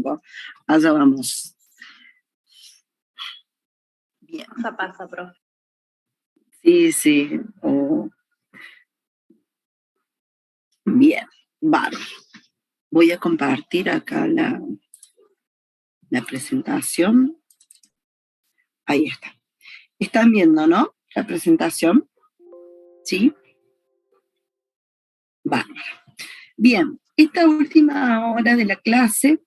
tiempo. Allá vamos. Bien. Pasa, profe. Sí. Bien, bárbaro. Voy a compartir acá la presentación. Ahí está. ¿Están viendo, no? La presentación. ¿Sí? Bárbaro. Bien, esta última hora de la clase,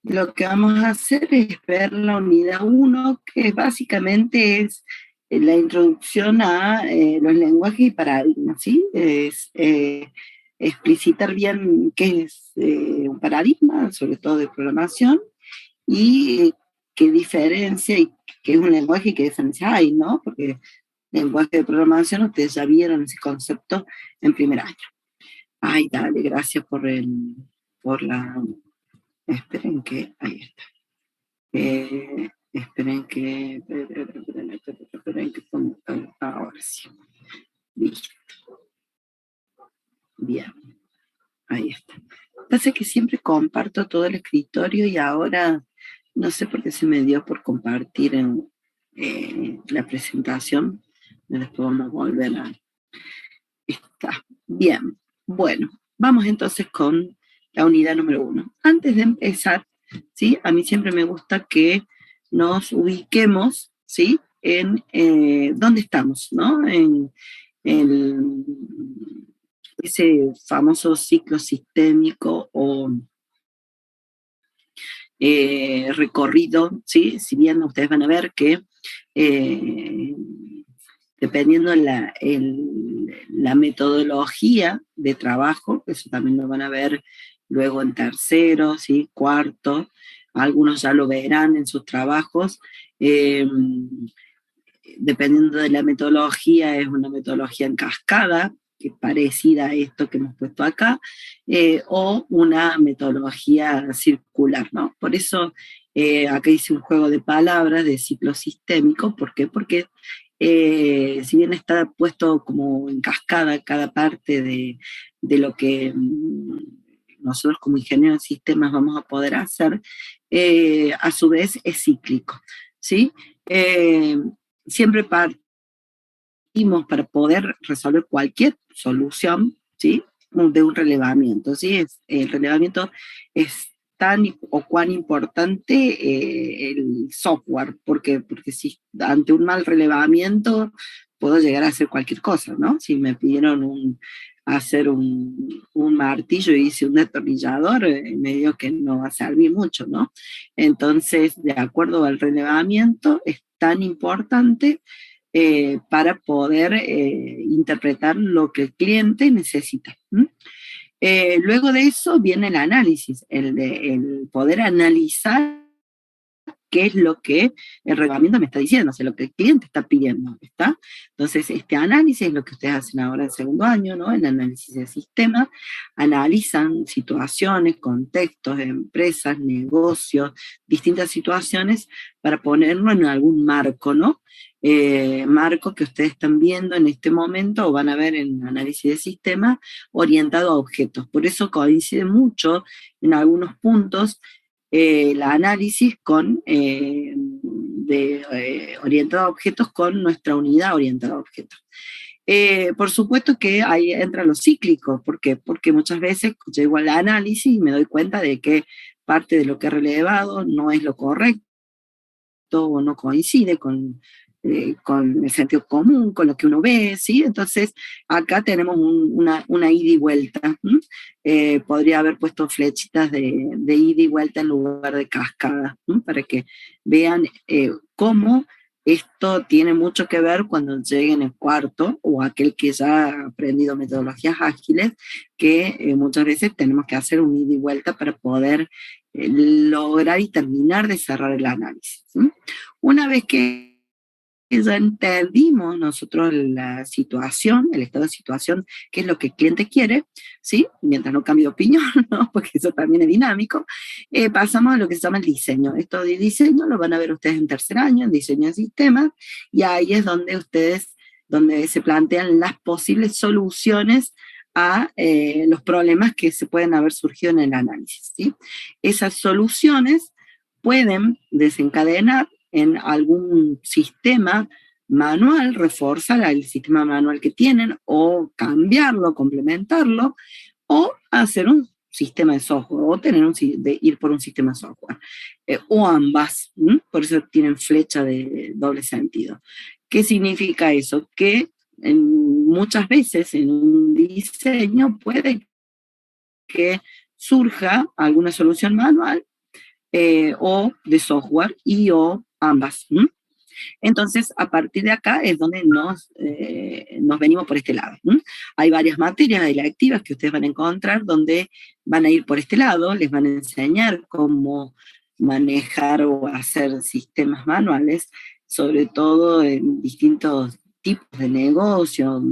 lo que vamos a hacer es ver la unidad 1, que básicamente es la introducción a los lenguajes y paradigmas, ¿sí? Es explicitar bien qué es un paradigma, sobre todo de programación, y qué diferencia y qué es un lenguaje y qué diferencia hay, ¿no? Porque lenguaje de programación, ustedes ya vieron ese concepto en primer año. Ay, dale, gracias por la... Esperen que... Ahí está. Esperen que... Ahora sí. Listo. Bien. Ahí está. Pasa que siempre comparto todo el escritorio y ahora no sé por qué se me dio por compartir en la presentación. Después vamos a volver a... Está. Bien. Bueno, vamos entonces con la unidad número 1. Antes de empezar, ¿sí? A mí siempre me gusta que nos ubiquemos, ¿sí? En dónde estamos, ¿no? En ese famoso ciclo sistémico o recorrido, ¿sí? Si bien ustedes van a ver que dependiendo la metodología de trabajo, eso también lo van a ver luego en tercero, ¿sí? Cuarto, algunos ya lo verán en sus trabajos, dependiendo de la metodología, es una metodología en cascada, que es parecida a esto que hemos puesto acá, o una metodología circular, ¿no? Por eso acá hice un juego de palabras de ciclo sistémico. ¿Por qué? Porque si bien está puesto como en cascada cada parte de lo que nosotros como ingenieros de sistemas vamos a poder hacer, a su vez es cíclico, ¿sí? Siempre partimos para poder resolver cualquier solución, ¿sí? De un relevamiento, ¿sí? El relevamiento es tan o cuán importante el software, porque si ante un mal relevamiento puedo llegar a hacer cualquier cosa, ¿no? Si me pidieron hacer un martillo y hice un destornillador, medio que no va a servir mucho, ¿no? Entonces, de acuerdo al relevamiento, es tan importante para poder interpretar lo que el cliente necesita. Luego de eso viene el análisis, el poder analizar qué es lo que el reglamento me está diciendo, o sea, lo que el cliente está pidiendo, ¿está? Entonces, este análisis es lo que ustedes hacen ahora en segundo año, ¿no? El análisis de sistema, analizan situaciones, contextos, empresas, negocios, distintas situaciones para ponerlo en algún marco, ¿no? Marco que ustedes están viendo en este momento o van a ver en análisis de sistema orientado a objetos. Por eso coincide mucho en algunos puntos el análisis orientado a objetos con nuestra unidad orientada a objetos. Por supuesto que ahí entra lo cíclico. ¿Por qué? Porque muchas veces llego al análisis y me doy cuenta de que parte de lo que he relevado no es lo correcto o no coincide con el sentido común, con lo que uno ve, ¿sí? Entonces, acá tenemos una ida y vuelta. Podría haber puesto flechitas de ida y vuelta en lugar de cascada, para que vean cómo esto tiene mucho que ver cuando lleguen en cuarto, o aquel que ya ha aprendido metodologías ágiles, que muchas veces tenemos que hacer un ida y vuelta para poder lograr y terminar de cerrar el análisis. Una vez que ya entendimos nosotros la situación, el estado de situación, qué es lo que el cliente quiere, ¿sí? Mientras no cambie de opinión, ¿no? Porque eso también es dinámico, pasamos a lo que se llama el diseño. Esto de diseño lo van a ver ustedes en tercer año, en diseño de sistemas, y ahí es donde se plantean las posibles soluciones a los problemas que se pueden haber surgido en el análisis, ¿sí? Esas soluciones pueden desencadenar en algún sistema manual, reforzar el sistema manual que tienen, o cambiarlo, complementarlo, o hacer un sistema de software, o ir por un sistema de software, o ambas, por eso tienen flecha de doble sentido. ¿Qué significa eso? Que muchas veces en un diseño puede que surja alguna solución manual o de software o ambas. Entonces, a partir de acá es donde nos venimos por este lado. Hay varias materias electivas que ustedes van a encontrar donde van a ir por este lado, les van a enseñar cómo manejar o hacer sistemas manuales, sobre todo en distintos tipos de negocio,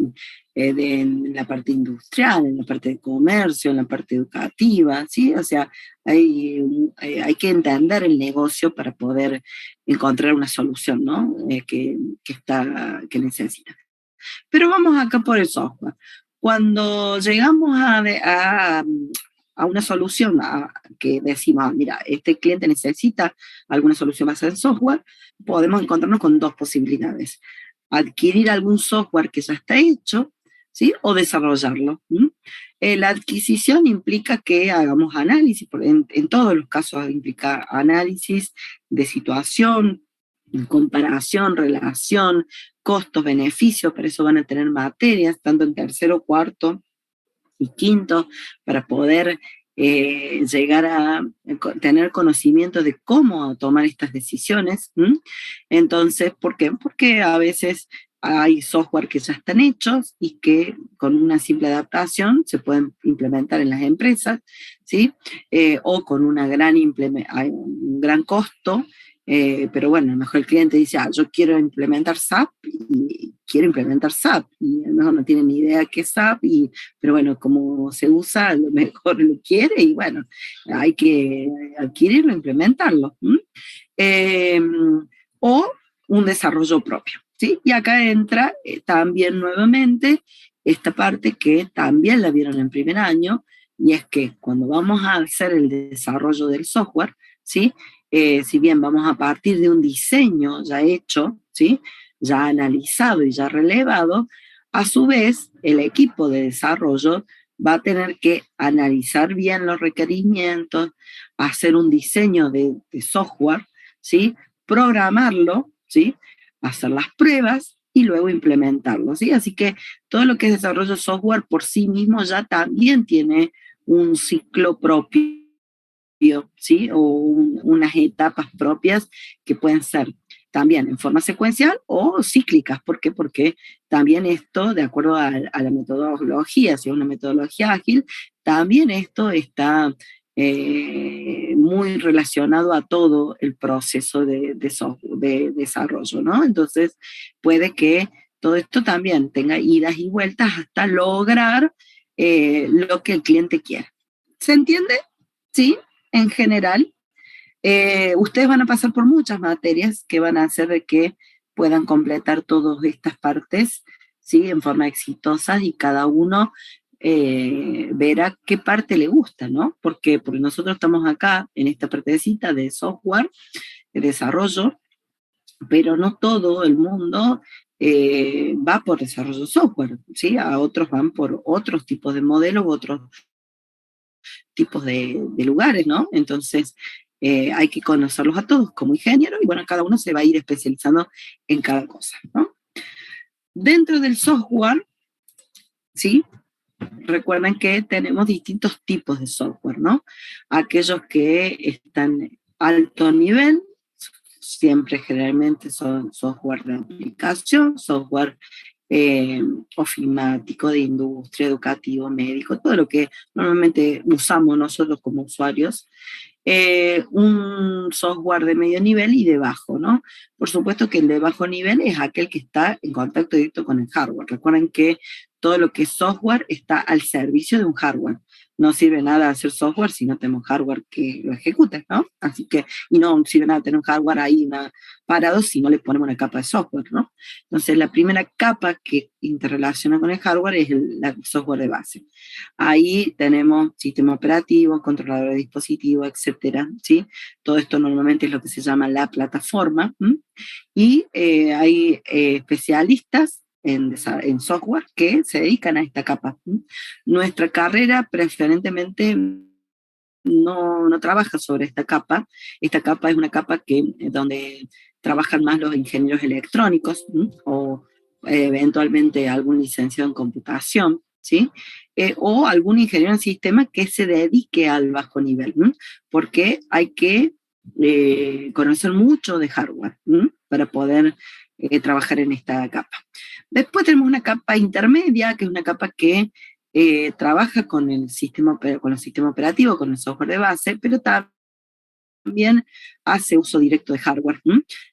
en la parte industrial, en la parte de comercio, en la parte educativa, ¿sí? O sea, hay que entender el negocio para poder encontrar una solución, ¿no? Que necesita. Pero vamos acá por el software. Cuando llegamos a una solución que decimos, mira, este cliente necesita alguna solución basada en software, podemos encontrarnos con dos posibilidades. Adquirir algún software que ya está hecho, ¿sí? O desarrollarlo. La adquisición implica que hagamos análisis, en todos los casos implica análisis de situación, comparación, relación, costos, beneficios, para eso van a tener materias, tanto en tercero, cuarto y quinto, para poder llegar a tener conocimiento de cómo tomar estas decisiones. Entonces, ¿por qué? Porque a veces hay software que ya están hechos y que con una simple adaptación se pueden implementar en las empresas, ¿sí? O con hay un gran costo, pero bueno, a lo mejor el cliente dice, yo quiero implementar SAP y quiero implementar SAP, y a lo mejor no tiene ni idea qué es SAP, pero bueno, como se usa, a lo mejor lo quiere y bueno, hay que adquirirlo, implementarlo. O un desarrollo propio, ¿sí? Y acá entra también nuevamente esta parte que también la vieron en primer año, y es que cuando vamos a hacer el desarrollo del software, ¿sí? Si bien vamos a partir de un diseño ya hecho, ¿sí? Ya analizado y ya relevado, a su vez el equipo de desarrollo va a tener que analizar bien los requerimientos, hacer un diseño de software, ¿sí? Programarlo, ¿sí? Hacer las pruebas y luego implementarlo, ¿sí? Así que todo lo que es desarrollo de software por sí mismo ya también tiene un ciclo propio, ¿sí? O unas etapas propias que pueden ser también en forma secuencial o cíclicas. ¿Por qué? Porque también esto, de acuerdo a la metodología, si es una metodología ágil, también esto está muy relacionado a todo el proceso de desarrollo, ¿no? Entonces, puede que todo esto también tenga idas y vueltas hasta lograr lo que el cliente quiere. ¿Se entiende? ¿Sí? En general, ustedes van a pasar por muchas materias que van a hacer de que puedan completar todas estas partes, ¿sí? En forma exitosa, y cada uno verá qué parte le gusta, ¿no? Porque nosotros estamos acá en esta partecita de software, de desarrollo, pero no todo el mundo va por desarrollo software, ¿sí? A otros van por otros tipos de modelos, otros tipos de lugares, ¿no? Entonces, hay que conocerlos a todos como ingeniero, y bueno, cada uno se va a ir especializando en cada cosa, ¿no? Dentro del software, ¿sí? Recuerden que tenemos distintos tipos de software, ¿no? Aquellos que están alto nivel, siempre generalmente son software de aplicación, software ofimático, de industria, educativo, médico, todo lo que normalmente usamos nosotros como usuarios. Un software de medio nivel y de bajo, ¿no? Por supuesto que el de bajo nivel es aquel que está en contacto directo con el hardware. Recuerden que todo lo que es software está al servicio de un hardware. no sirve nada hacer software si no tenemos hardware que lo ejecute, ¿no? Así que, y no sirve nada tener un hardware ahí parado si no le ponemos una capa de software, ¿no? Entonces, la primera capa que interrelaciona con el hardware es el software de base. Ahí tenemos sistema operativo, controlador de dispositivos, etcétera, ¿sí? Todo esto normalmente es lo que se llama la plataforma, ¿m? Y hay especialistas en software que se dedican a esta capa. Nuestra carrera preferentemente no trabaja sobre esta capa. Esta capa es una capa donde trabajan más los ingenieros electrónicos o eventualmente algún licenciado en computación, ¿sí? O algún ingeniero en sistema que se dedique al bajo nivel, porque hay que conocer mucho de hardware para poder trabajar en esta capa. Después tenemos una capa intermedia, que es una capa que trabaja con el sistema operativo, con el software de base, pero también hace uso directo de hardware,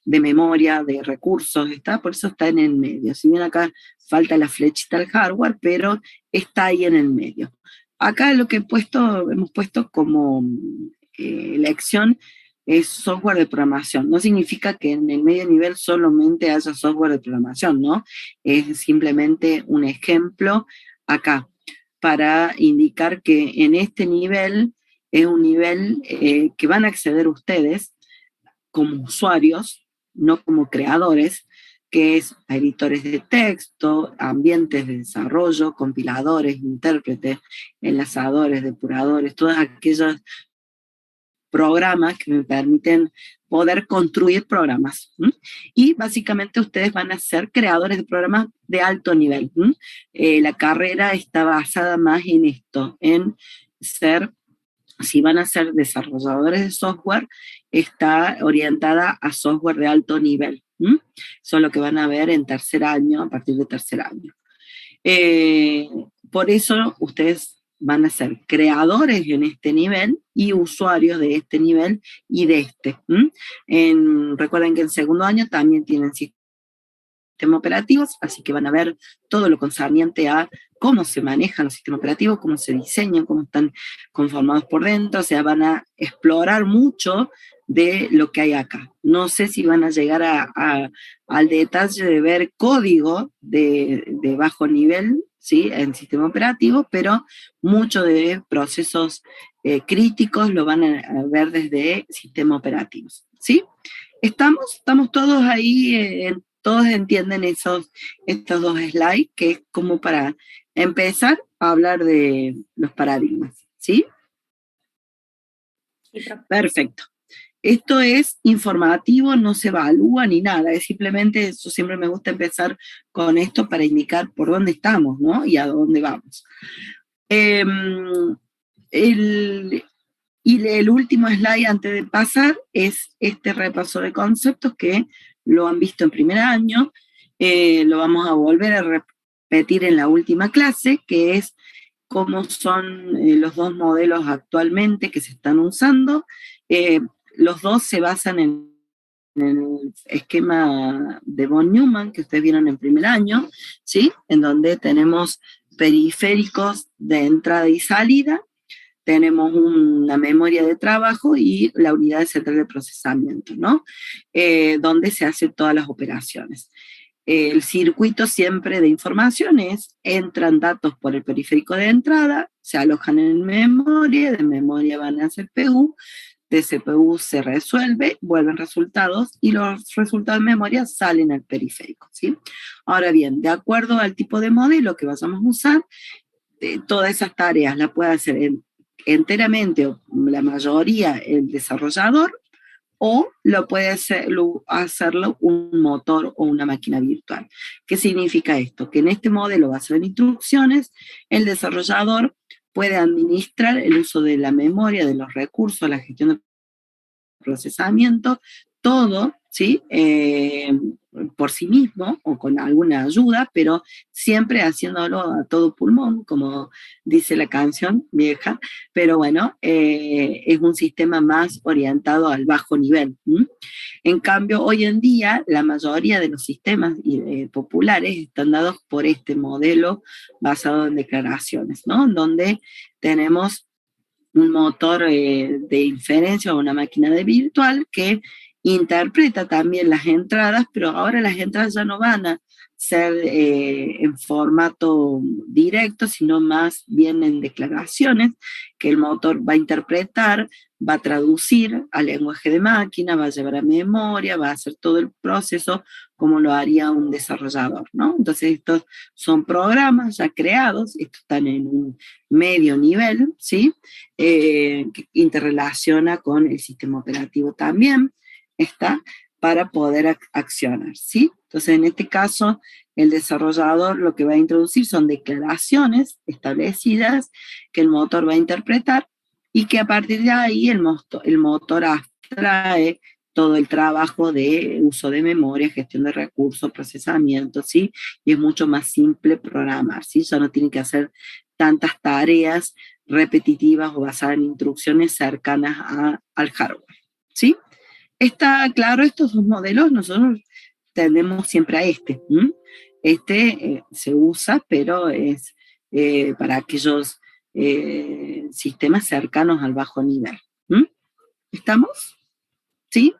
de memoria, de recursos, por eso está en el medio. Si bien acá falta la flechita al hardware, pero está ahí en el medio. Acá lo que hemos puesto como elección es software de programación. No significa que en el medio nivel solamente haya software de programación, ¿no? Es simplemente un ejemplo acá para indicar que en este nivel es un nivel que van a acceder ustedes como usuarios, no como creadores, que es editores de texto, ambientes de desarrollo, compiladores, intérpretes, enlazadores, depuradores, todos aquellos programas que me permiten poder construir programas. Y básicamente ustedes van a ser creadores de programas de alto nivel. La carrera está basada más en esto, en ser, si van a ser desarrolladores de software, está orientada a software de alto nivel. Eso es lo que van a ver en tercer año, a partir de tercer año. Por eso ustedes van a ser creadores en este nivel y usuarios de este nivel y de este. Recuerden que en segundo año también tienen sistemas operativos, así que van a ver todo lo concerniente a cómo se manejan los sistemas operativos, cómo se diseñan, cómo están conformados por dentro, o sea, van a explorar mucho de lo que hay acá. No sé si van a llegar al detalle de ver código de bajo nivel, ¿sí? En sistema operativo, pero mucho de procesos críticos lo van a ver desde sistemas operativos, ¿sí? Estamos todos ahí, todos entienden estos dos slides, que es como para empezar a hablar de los paradigmas, ¿sí? Sí, perfecto. Esto es informativo, no se evalúa ni nada, es simplemente, eso siempre me gusta empezar con esto para indicar por dónde estamos, ¿no? Y a dónde vamos. Y el último slide antes de pasar es este repaso de conceptos que lo han visto en primer año, lo vamos a volver a repetir en la última clase, que es cómo son los dos modelos actualmente que se están usando. Los dos se basan en el esquema de von Neumann que ustedes vieron en primer año, ¿sí? En donde tenemos periféricos de entrada y salida, tenemos una memoria de trabajo y la unidad central de procesamiento, ¿no? Donde se hacen todas las operaciones. El circuito siempre de informaciones, entran datos por el periférico de entrada, se alojan en memoria, de memoria van a CPU, de CPU se resuelve, vuelven resultados y los resultados de memoria salen al periférico, ¿sí? Ahora bien, de acuerdo al tipo de modelo que vayamos a usar, todas esas tareas las puede hacer enteramente o la mayoría el desarrollador, o lo puede hacerlo un motor o una máquina virtual. ¿Qué significa esto? Que en este modelo basado en instrucciones, el desarrollador puede administrar el uso de la memoria, de los recursos, la gestión de procesamiento, todo, ¿sí? Por sí mismo o con alguna ayuda, pero siempre haciéndolo a todo pulmón, como dice la canción vieja, pero bueno, es un sistema más orientado al bajo nivel. En cambio, hoy en día, la mayoría de los sistemas populares están dados por este modelo basado en declaraciones, ¿no? Donde tenemos un motor de inferencia o una máquina de virtual que interpreta también las entradas, pero ahora las entradas ya no van a ser en formato directo, sino más bien en declaraciones, que el motor va a interpretar, va a traducir al lenguaje de máquina, va a llevar a memoria, va a hacer todo el proceso como lo haría un desarrollador, ¿no? Entonces estos son programas ya creados, estos están en un medio nivel, ¿sí? Que interrelaciona con el sistema operativo también, está para poder accionar, ¿sí? Entonces, en este caso, el desarrollador lo que va a introducir son declaraciones establecidas que el motor va a interpretar y que a partir de ahí el motor abstrae todo el trabajo de uso de memoria, gestión de recursos, procesamiento, ¿sí? Y es mucho más simple programar, ¿sí? Ya no tienen que hacer tantas tareas repetitivas o basadas en instrucciones cercanas al hardware, ¿sí? Está claro, estos dos modelos nosotros tendemos siempre a este. ¿M? Este se usa, pero es para aquellos sistemas cercanos al bajo nivel. ¿M? ¿Estamos? ¿Sí?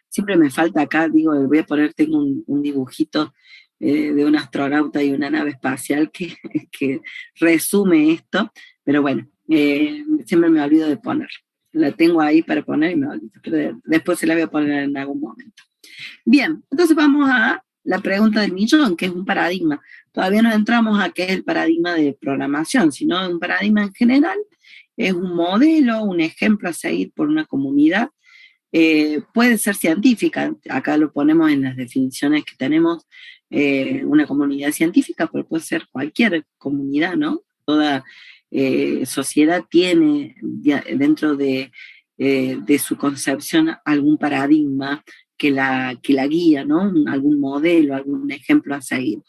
Siempre me falta acá, digo, voy a poner, tengo un dibujito de un astronauta y una nave espacial que, que resume esto, pero bueno, siempre me olvido de poner. La tengo ahí para poner y me olvido, pero después se la voy a poner en algún momento. Bien, entonces vamos a la pregunta del millón, que es un paradigma. Todavía no entramos a qué es el paradigma de programación, sino un paradigma en general. Es un modelo, un ejemplo a seguir por una comunidad. Puede ser científica, acá lo ponemos en las definiciones que tenemos, una comunidad científica, pero puede ser cualquier comunidad, ¿no? Toda sociedad tiene dentro de su concepción algún paradigma que la guía, ¿no? Algún modelo, algún ejemplo a seguir.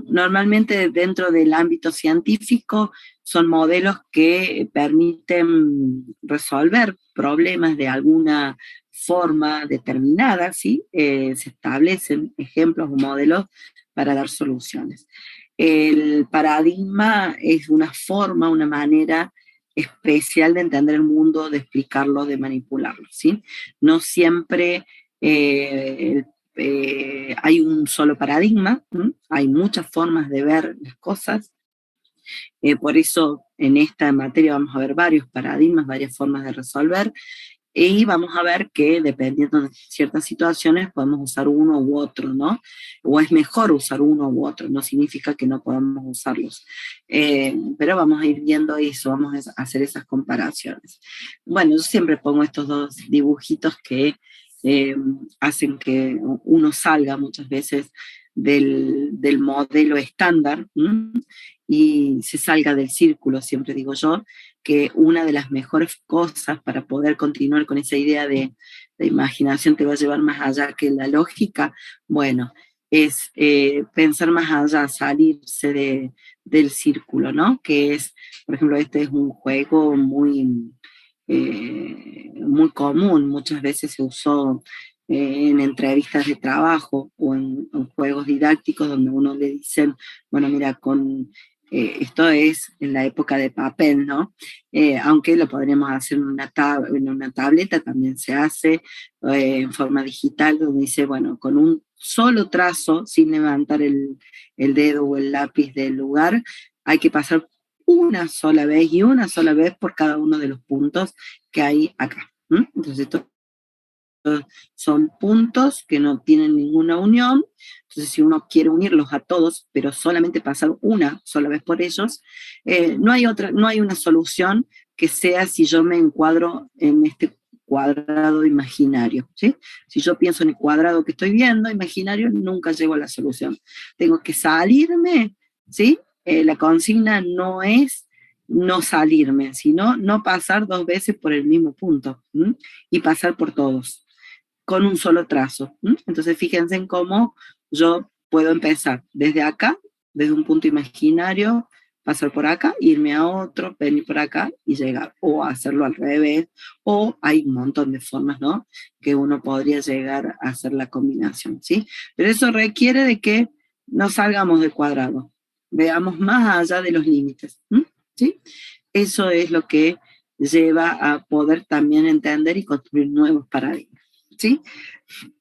Normalmente dentro del ámbito científico son modelos que permiten resolver problemas de alguna forma determinada, ¿sí? Se establecen ejemplos o modelos para dar soluciones. El paradigma es una forma, una manera especial de entender el mundo, de explicarlo, de manipularlo, ¿sí? No siempre hay un solo paradigma, ¿m? Hay muchas formas de ver las cosas, por eso en esta materia vamos a ver varios paradigmas, varias formas de resolver, y vamos a ver que dependiendo de ciertas situaciones podemos usar uno u otro, ¿no? O es mejor usar uno u otro, no significa que no podamos usarlos. Pero vamos a ir viendo eso, vamos a hacer esas comparaciones. Bueno, yo siempre pongo estos dos dibujitos que hacen que uno salga muchas veces del modelo estándar, ¿m? Y se salga del círculo, siempre digo yo, que una de las mejores cosas para poder continuar con esa idea de imaginación te va a llevar más allá que la lógica, bueno, es pensar más allá, salirse del círculo, ¿no? Que es, por ejemplo, este es un juego muy común, muchas veces se usó en entrevistas de trabajo o en juegos didácticos donde uno le dicen, bueno, mira, esto es en la época de papel, ¿no? Aunque lo podríamos hacer en una tableta, también se hace en forma digital, donde dice, bueno, con un solo trazo, sin levantar el dedo o el lápiz del lugar, hay que pasar una sola vez y una sola vez por cada uno de los puntos que hay acá. ¿M? Entonces, esto son puntos que no tienen ninguna unión, entonces si uno quiere unirlos a todos, pero solamente pasar una sola vez por ellos, no hay una solución que sea si yo me encuadro en este cuadrado imaginario, ¿sí? Si yo pienso en el cuadrado que estoy viendo, imaginario, nunca llego a la solución. Tengo que salirme, ¿sí? La consigna no es no salirme, sino no pasar dos veces por el mismo punto, ¿m? Y pasar por todos con un solo trazo. ¿M? Entonces fíjense en cómo yo puedo empezar desde acá, desde un punto imaginario, pasar por acá, irme a otro, venir por acá y llegar, o hacerlo al revés, o hay un montón de formas, ¿no? Que uno podría llegar a hacer la combinación, ¿sí? Pero eso requiere de que no salgamos del cuadrado, veamos más allá de los límites. ¿Sí? Eso es lo que lleva a poder también entender y construir nuevos paradigmas. ¿Sí?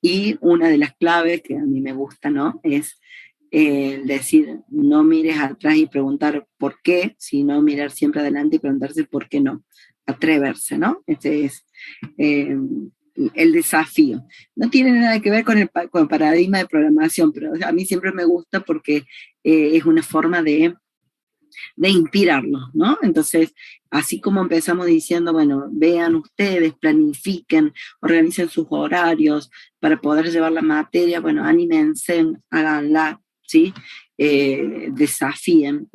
Y una de las claves que a mí me gusta, ¿no? Es decir, no mires atrás y preguntar por qué, sino mirar siempre adelante y preguntarse por qué no. Atreverse, ¿no? Este es el desafío. No tiene nada que ver con el paradigma de programación, pero a mí siempre me gusta porque es una forma de inspirarlos, ¿no? Entonces, así como empezamos diciendo, bueno, vean ustedes, planifiquen, organicen sus horarios para poder llevar la materia, bueno, anímense, háganla, ¿sí? Desafíen,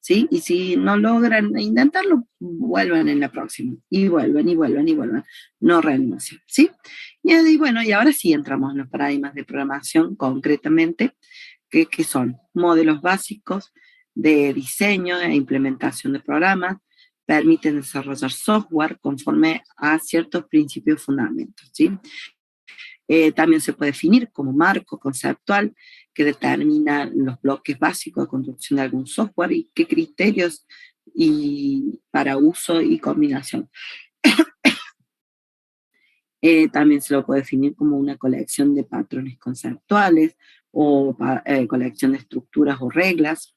¿sí? Y si no logran intentarlo, vuelvan en la próxima, y vuelven, y vuelven, y vuelven, no renuncien, ¿sí? Y bueno, y ahora sí entramos en los paradigmas de programación concretamente, que son modelos básicos de diseño e implementación de programas, permiten desarrollar software conforme a ciertos principios y fundamentos, ¿sí? También se puede definir como marco conceptual que determina los bloques básicos de construcción de algún software y qué criterios y para uso y combinación. También se lo puede definir como una colección de patrones conceptuales o colección de estructuras o reglas.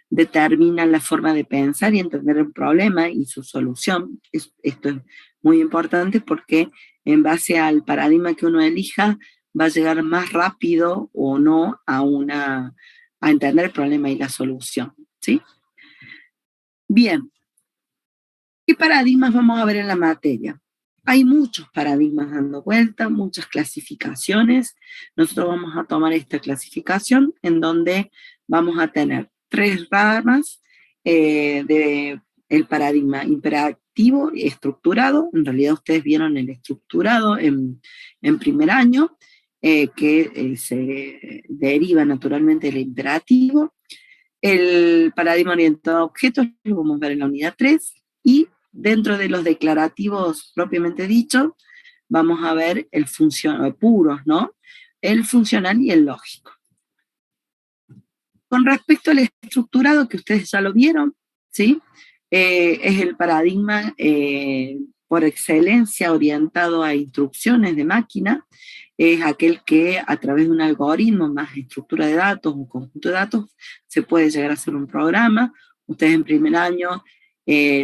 Determinan la forma de pensar y entender el problema y su solución. Esto es muy importante porque en base al paradigma que uno elija va a llegar más rápido o no a entender el problema y la solución. ¿Sí? Bien, ¿qué paradigmas vamos a ver en la materia? Hay muchos paradigmas dando vuelta, muchas clasificaciones. Nosotros vamos a tomar esta clasificación en donde vamos a tener 3 ramas del paradigma imperativo y estructurado. En realidad ustedes vieron el estructurado en primer año, que se deriva naturalmente del imperativo. El paradigma orientado a objetos lo vamos a ver en la unidad 3, y dentro de los declarativos propiamente dicho, vamos a ver el funcional, puros, ¿no? El funcional y el lógico. Con respecto al estructurado, que ustedes ya lo vieron, ¿sí? Es el paradigma por excelencia orientado a instrucciones de máquina. Es aquel que a través de un algoritmo más estructura de datos, un conjunto de datos, se puede llegar a hacer un programa. Ustedes en primer año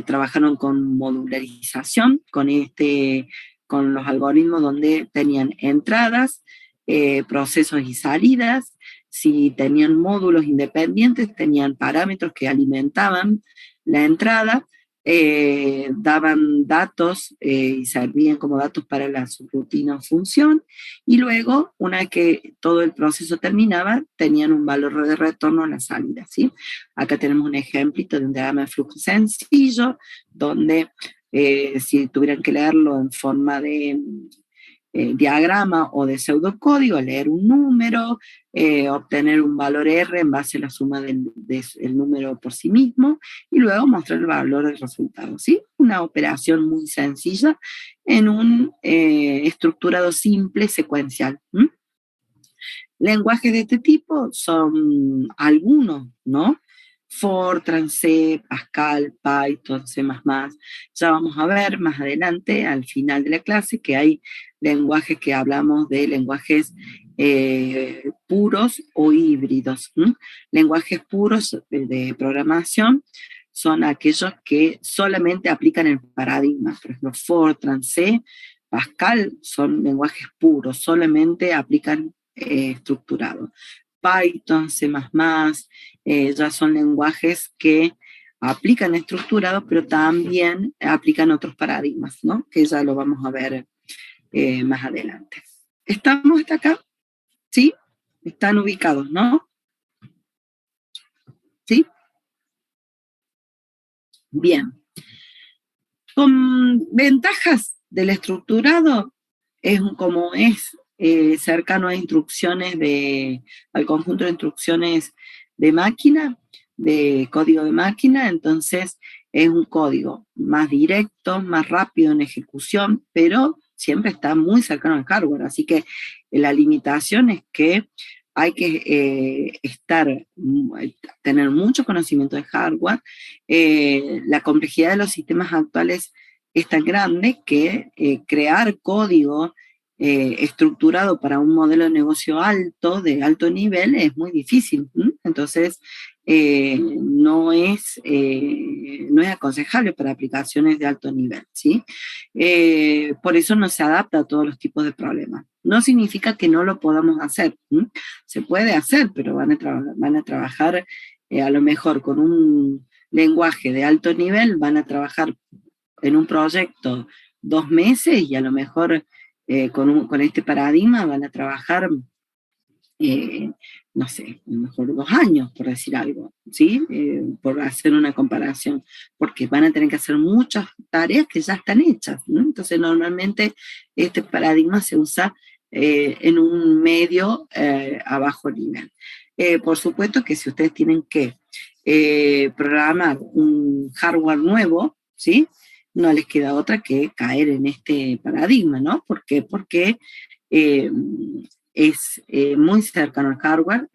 trabajaron con modularización, con los algoritmos donde tenían entradas, procesos y salidas. Si tenían módulos independientes, tenían parámetros que alimentaban la entrada, daban datos y servían como datos para la subrutina o función, y luego, una vez que todo el proceso terminaba, tenían un valor de retorno a la salida, ¿sí? Acá tenemos un ejemplito de un diagrama de flujo sencillo, donde si tuvieran que leerlo en forma de diagrama o de pseudocódigo, leer un número, obtener un valor R en base a la suma del número por sí mismo, y luego mostrar el valor del resultado, ¿sí? Una operación muy sencilla en un estructurado simple secuencial. Lenguajes de este tipo son algunos, ¿no? Fortran, C, Pascal, Python, C++. Ya vamos a ver más adelante, al final de la clase, que hay lenguajes que hablamos de lenguajes puros o híbridos. Lenguajes puros de programación son aquellos que solamente aplican el paradigma. Por ejemplo, Fortran, C, Pascal son lenguajes puros, solamente aplican estructurado. Python, C++, ya son lenguajes que aplican estructurados, pero también aplican otros paradigmas, ¿no? Que ya lo vamos a ver más adelante. ¿Estamos hasta acá? ¿Sí? Están ubicados, ¿no? ¿Sí? Bien. Con ventajas del estructurado, como es cercano a instrucciones al conjunto de instrucciones de máquina, de código de máquina, entonces es un código más directo, más rápido en ejecución, pero siempre está muy cercano al hardware, así que la limitación es que hay que tener mucho conocimiento de hardware. La complejidad de los sistemas actuales es tan grande que crear código estructurado para un modelo de negocio alto, de alto nivel, es muy difícil. Entonces, no es aconsejable para aplicaciones de alto nivel, ¿sí? Por eso no se adapta a todos los tipos de problemas. No significa que no lo podamos hacer. Se puede hacer, pero van a trabajar a lo mejor con un lenguaje de alto nivel, van a trabajar en un proyecto 2 meses y a lo mejor con este paradigma van a trabajar, no sé, a lo mejor 2 años, por decir algo, ¿sí? Por hacer una comparación, porque van a tener que hacer muchas tareas que ya están hechas, ¿no? Entonces normalmente este paradigma se usa en un medio a bajo nivel. Por supuesto que si ustedes tienen que programar un hardware nuevo, ¿sí? No les queda otra que caer en este paradigma, ¿no? ¿Por qué? Porque es muy cercano al hardware.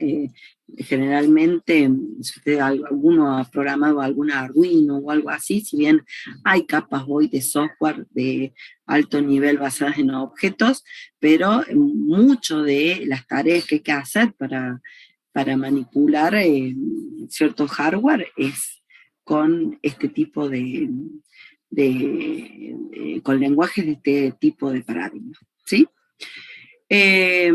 Generalmente, si usted, alguno ha programado algún Arduino o algo así, si bien hay capas hoy de software de alto nivel basadas en objetos, pero mucho de las tareas que hay que hacer para manipular cierto hardware es con este tipo con lenguajes de este tipo de paradigma, ¿sí? Eh,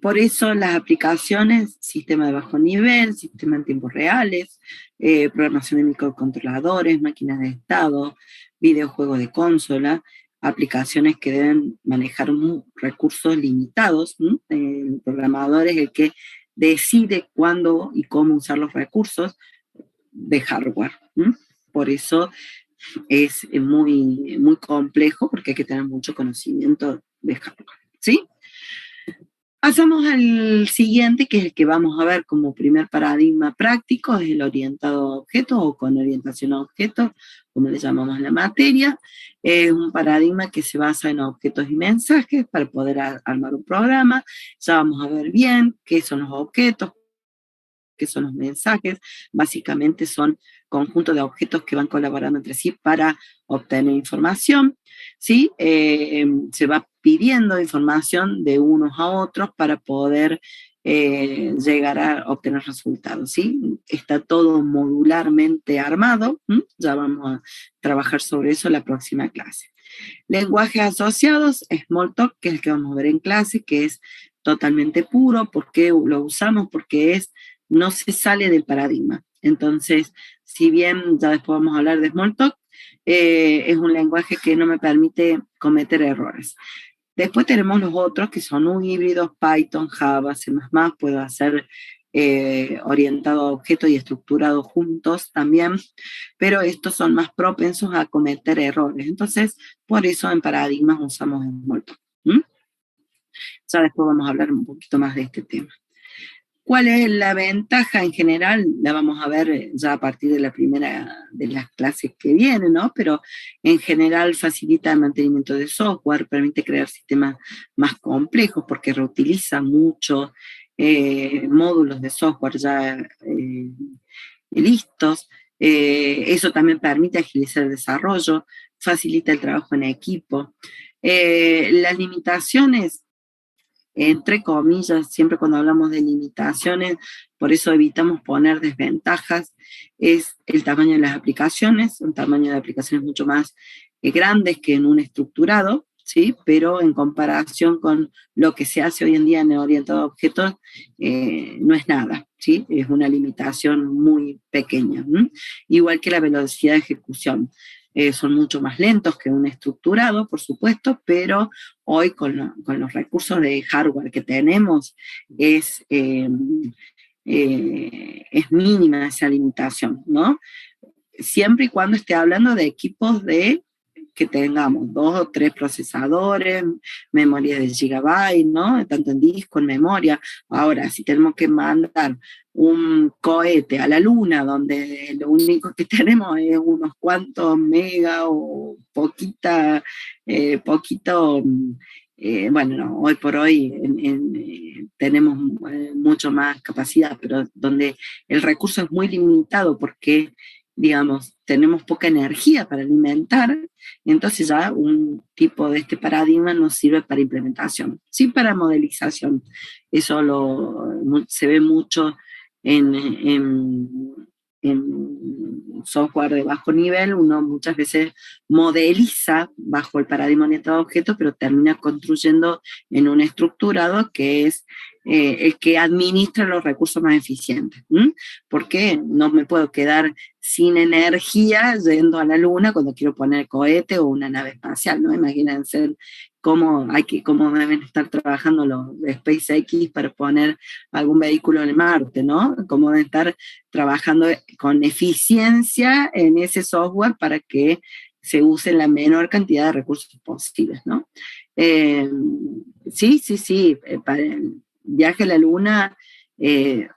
por eso las aplicaciones, sistema de bajo nivel, sistema en tiempos reales, programación de microcontroladores, máquinas de estado, videojuegos de consola, aplicaciones que deben manejar recursos limitados. El programador es el que decide cuándo y cómo usar los recursos de hardware. Por eso es muy, muy complejo, porque hay que tener mucho conocimiento de hardware, ¿sí? Pasamos al siguiente, que es el que vamos a ver como primer paradigma práctico, es el orientado a objetos o con orientación a objetos, como le llamamos en la materia. Es un paradigma que se basa en objetos y mensajes para poder armar un programa. Ya vamos a ver bien qué son los objetos, qué son los mensajes. Básicamente son conjuntos de objetos que van colaborando entre sí para obtener información, ¿sí? Se va pidiendo información de unos a otros para poder llegar a obtener resultados, ¿sí? Está todo modularmente armado. Ya vamos a trabajar sobre eso en la próxima clase. Lenguajes asociados, Smalltalk, que es el que vamos a ver en clase, que es totalmente puro. ¿Por qué lo usamos? Porque no se sale del paradigma. Entonces, si bien ya después vamos a hablar de Smalltalk, es un lenguaje que no me permite cometer errores. Después tenemos los otros que son un híbridos, Python, Java, C++, puedo hacer orientado a objetos y estructurado juntos también, pero estos son más propensos a cometer errores. Entonces, por eso en paradigmas usamos Smalltalk. Ya después vamos a hablar un poquito más de este tema. ¿Cuál es la ventaja en general? La vamos a ver ya a partir de la primera de las clases que vienen, ¿no? Pero en general facilita el mantenimiento de software, permite crear sistemas más complejos porque reutiliza mucho módulos de software ya listos. Eso también permite agilizar el desarrollo, facilita el trabajo en equipo. Las limitaciones, entre comillas, siempre cuando hablamos de limitaciones, por eso evitamos poner desventajas, es el tamaño de las aplicaciones, un tamaño de aplicaciones mucho más grandes que en un estructurado, ¿sí? Pero en comparación con lo que se hace hoy en día en el orientado a objetos, no es nada, ¿sí? Es una limitación muy pequeña. Igual que la velocidad de ejecución. Son mucho más lentos que un estructurado, por supuesto, pero hoy con los recursos de hardware que tenemos es mínima esa limitación, ¿no? Siempre y cuando esté hablando de equipos que tengamos 2 o 3 procesadores, memoria de gigabyte, ¿no? Tanto en disco, en memoria. Ahora, si tenemos que mandar un cohete a la luna, donde lo único que tenemos es unos cuantos megas o poquito bueno, no, hoy por hoy tenemos mucho más capacidad, pero donde el recurso es muy limitado porque, digamos, tenemos poca energía para alimentar, entonces ya un tipo de este paradigma no sirve para implementación, sí para modelización. Eso se ve mucho en software de bajo nivel. Uno muchas veces modeliza bajo el paradigma orientado a objetos, pero termina construyendo en un estructurado que es el que administra los recursos más eficientes. Porque no me puedo quedar sin energía yendo a la luna cuando quiero poner cohete o una nave espacial, ¿no? Imagínense cómo deben estar trabajando los de SpaceX para poner algún vehículo en Marte, ¿no? Cómo deben estar trabajando con eficiencia en ese software para que se use la menor cantidad de recursos posibles, ¿no? Sí, para el viaje a la luna,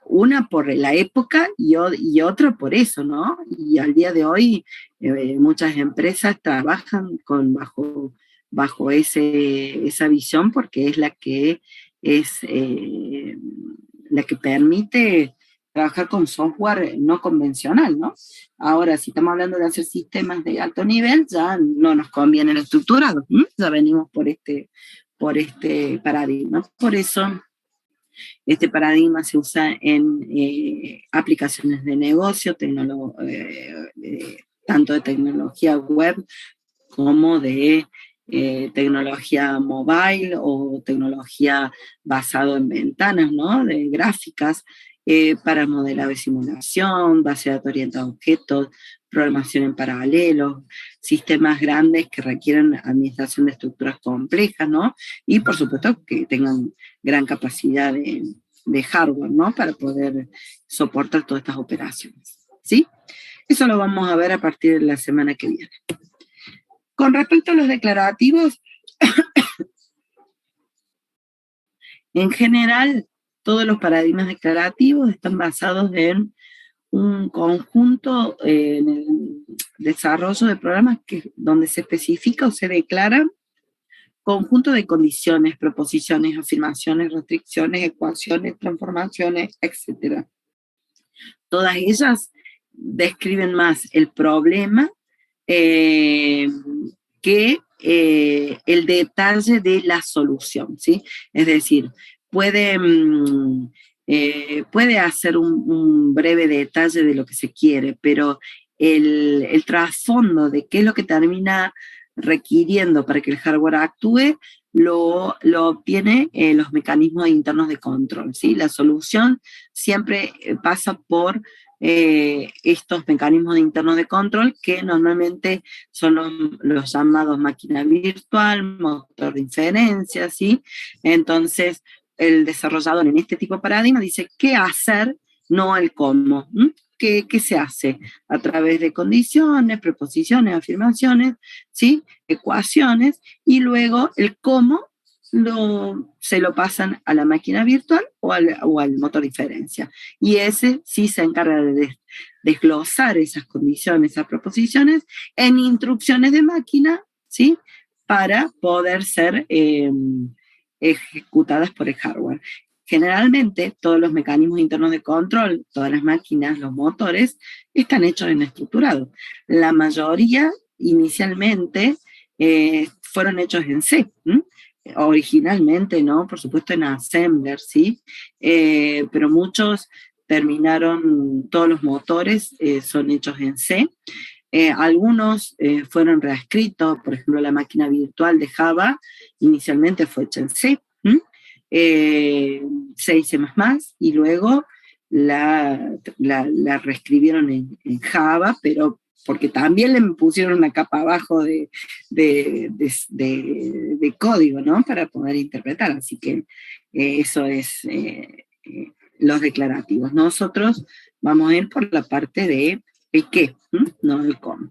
una por la época y otra por eso, ¿no? Y al día de hoy muchas empresas trabajan bajo esa visión porque es es la que permite trabajar con software no convencional, ¿no? Ahora, si estamos hablando de hacer sistemas de alto nivel, ya no nos conviene el estructurado, ya venimos por este paradigma. Por eso, este paradigma se usa en aplicaciones de negocio, tanto de tecnología web como de tecnología mobile o tecnología basado en ventanas, ¿no? De gráficas, para modelado de simulación, base de datos orientada a objetos, programación en paralelo, sistemas grandes que requieren administración de estructuras complejas, ¿no? Y por supuesto que tengan gran capacidad de hardware, ¿no? Para poder soportar todas estas operaciones, ¿sí? Eso lo vamos a ver a partir de la semana que viene. Con respecto a los declarativos, en general, todos los paradigmas declarativos están basados en un conjunto, en el desarrollo de programas donde se especifica o se declara conjunto de condiciones, proposiciones, afirmaciones, restricciones, ecuaciones, transformaciones, etc. Todas ellas describen más el problema que el detalle de la solución, ¿sí? Es decir, puede hacer un breve detalle de lo que se quiere, pero el trasfondo de qué es lo que termina requiriendo para que el hardware actúe, lo obtiene los mecanismos internos de control, ¿sí? La solución siempre pasa por estos mecanismos internos de control que normalmente son los llamados máquina virtual, motor de inferencia, ¿sí? Entonces, el desarrollador en este tipo de paradigma dice qué hacer, no el cómo. ¿Qué se hace? A través de condiciones, preposiciones, afirmaciones, ¿sí? Ecuaciones, y luego el cómo se lo pasan a la máquina virtual o al motor de inferencia. Y ese sí se encarga de desglosar esas condiciones, esas proposiciones, en instrucciones de máquina, ¿sí? Para poder ser ejecutadas por el hardware. Generalmente, todos los mecanismos internos de control, todas las máquinas, los motores, están hechos en estructurado. La mayoría, inicialmente, fueron hechos en C, originalmente, ¿no? Por supuesto en Assembler, ¿sí? Pero muchos todos los motores son hechos en C. Algunos fueron reescritos, por ejemplo, la máquina virtual de Java inicialmente fue hecha en C, C y C++, y luego la reescribieron en Java, pero porque también le pusieron una capa abajo de código, ¿no? Para poder interpretar, así que eso es los declarativos. Nosotros vamos a ir por la parte de el qué, no el cómo.